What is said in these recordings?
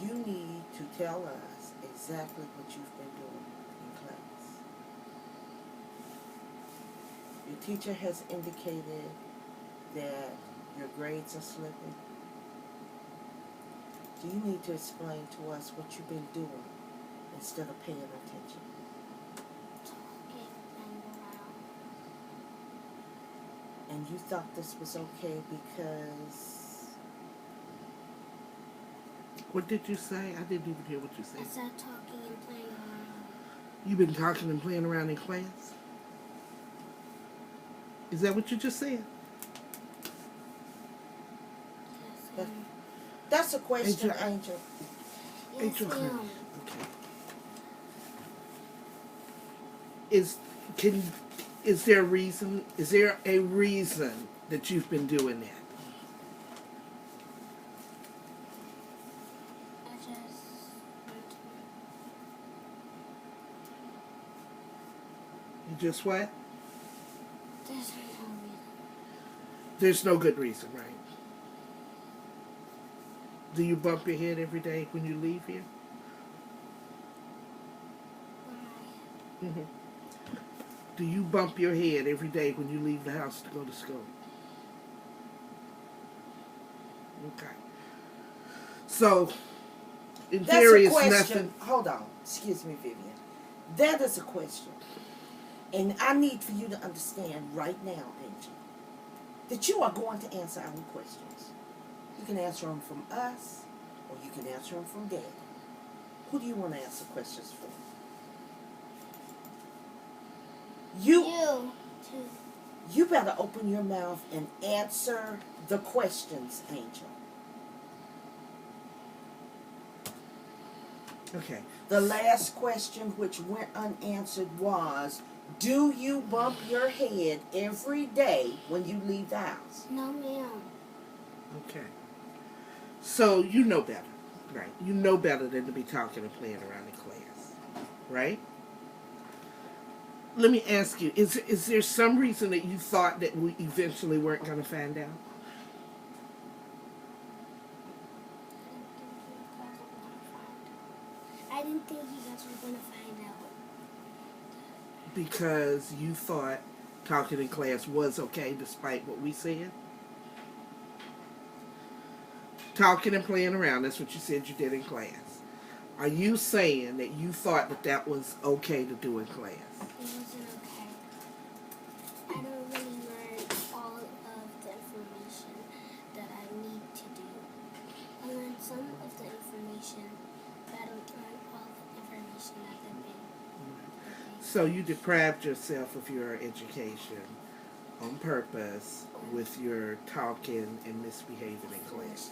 you need to tell us exactly what you've been doing in class. Your teacher has indicated that your grades are slipping. Do you need to explain to us what you've been doing instead of paying attention? Talking and around. And you thought this was okay because... What did you say? I didn't even hear what you I said. said talking and playing around. You've been talking and playing around in class? Is that what you just said? Yes, That- ma'am. That's a question, Angel. Angel. Yes, Angel, ma'am. okay. Is there a reason? Is there a reason that you've been doing that? I just want to. You just what? There's no reason. There's no good reason, right? Do you bump your head every day when you leave here? Why? Mm-hmm. Do you bump your head every day when you leave the house to go to school? Okay. So, in That's theory, a it's question. nothing. Hold on. Excuse me, Vivian. That is a question. And I need for you to understand right now, Angel, that you are going to answer our questions. You can answer them from us, or you can answer them from Dad. Who do you want to answer questions for? You too. You better open your mouth and answer the questions, Angel. Okay. The last question which went unanswered was, do you bump your head every day when you leave the house? No, ma'am. Okay. So, you know better, right? You know better than to be talking and playing around in class, right? Let me ask you, is there some reason that you thought that we eventually weren't going to find out? I didn't think you guys were gonna find out. Because you thought talking in class was okay despite what we said? Talking and playing around, that's what you said you did in class. Are you saying that you thought that that was okay to do in class? It wasn't okay. I don't really learn all of the information that I need to do. I learned some of the information, but I don't learn all the information that I've been. So you deprived yourself of your education on purpose with your talking and misbehaving in class.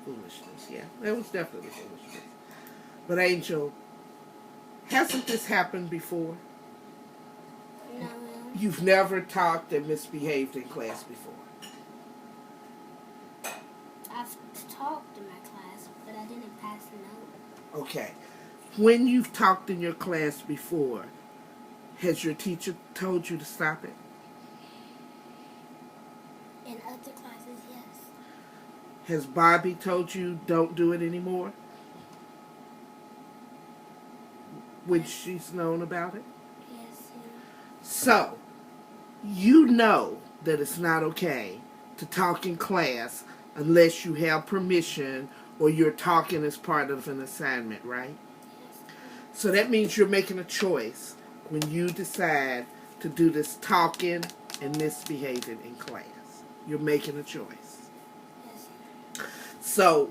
Foolishness, yeah. That was definitely foolishness. But Angel, hasn't this happened before? No, You've never talked and misbehaved in class before. I've talked in my class, but I didn't pass a note. Okay. When you've talked in your class before, has your teacher told you to stop it? In other classes, yes. Has Bobby told you don't do it anymore? When she's known about it? Yes, So, you know that it's not okay to talk in class unless you have permission or you're talking as part of an assignment, right? yes. So that means you're making a choice when you decide to do this talking and misbehaving in class. You're making a choice. Yes. So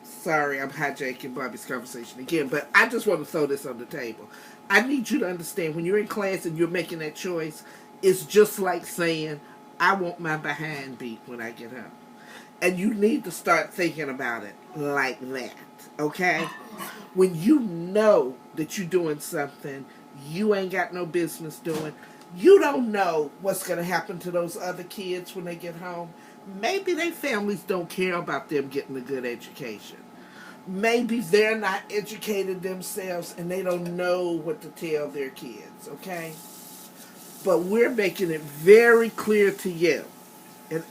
sorry, I'm hijacking Bobby's conversation again, but I just want to throw this on the table. I need you to understand when you're in class and you're making that choice, it's just like saying, I want my behind beat when I get home. And you need to start thinking about it like that, okay? When you know that you're doing something you ain't got no business doing, you don't know what's going to happen to those other kids when they get home. Maybe their families don't care about them getting a good education. Maybe they're not educated themselves and they don't know what to tell their kids, okay? But we're making it very clear to you. And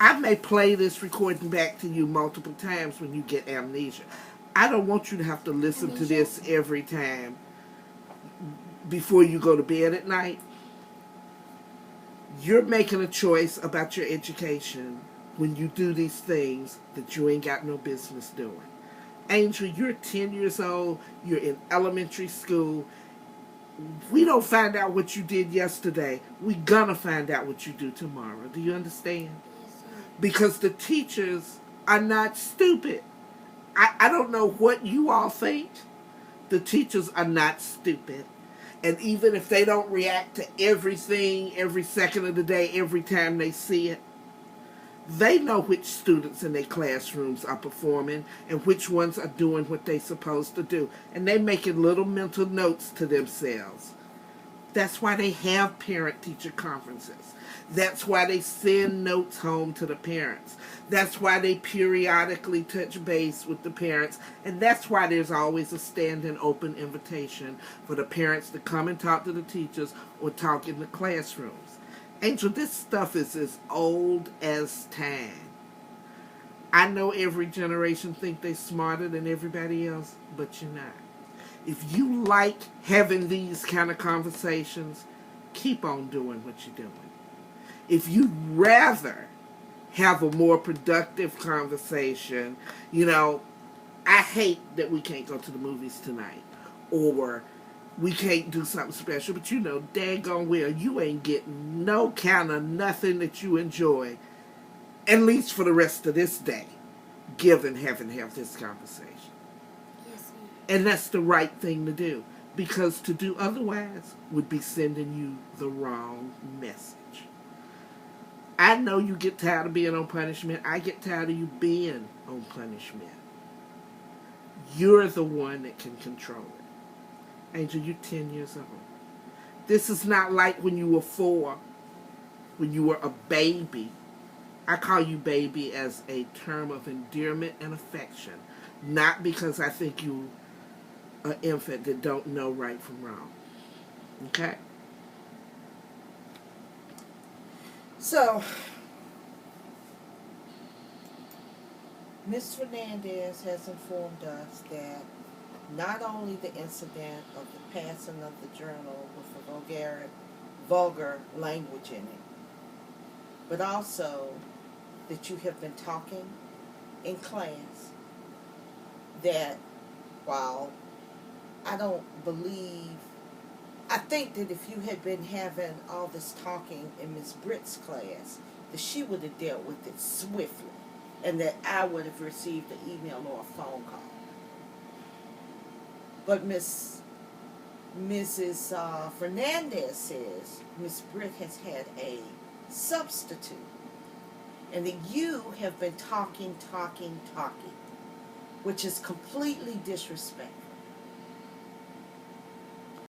I may play this recording back to you multiple times when you get amnesia. I don't want you to have to listen to this every time before you go to bed at night. You're making a choice about your education when you do these things that you ain't got no business doing. Angel, you're 10 years old. You're in elementary school. We don't find out what you did yesterday. We gonna find out what you do tomorrow. Do you understand? Yes, Because the teachers are not stupid. I don't know what you all think. The teachers are not stupid. And even if they don't react to everything every second of the day, every time they see it, they know which students in their classrooms are performing and which ones are doing what they're supposed to do. And they're making little mental notes to themselves. That's why they have parent-teacher conferences. That's why they send notes home to the parents. That's why they periodically touch base with the parents. And that's why there's always a standing open invitation for the parents to come and talk to the teachers or talk in the classrooms. Angel, this stuff is as old as time. I know every generation think they're smarter than everybody else, but you're not. If you like having these kind of conversations, keep on doing what you're doing. If you'd rather have a more productive conversation, I hate that we can't go to the movies tonight, or we can't do something special, but daggone well, you ain't getting no kind of nothing that you enjoy, at least for the rest of this day, given having to have this conversation. yes, And that's the right thing to do, because to do otherwise would be sending you the wrong message. I know you get tired of being on punishment. I get tired of you being on punishment. You're the one that can control it. Angel, you're 10 years old. This is not like when you were 4, when you were a baby. I call you baby as a term of endearment and affection, not because I think you an infant that don't know right from wrong. Okay? So, Ms. Fernandez has informed us that not only the incident of the passing of the journal with a vulgar language in it, but also that you have been talking in class that while I think that if you had been having all this talking in Miss Britt's class, that she would have dealt with it swiftly, and that I would have received an email or a phone call. But Mrs. Fernandez says Miss Britt has had a substitute, and that you have been talking, which is completely disrespectful.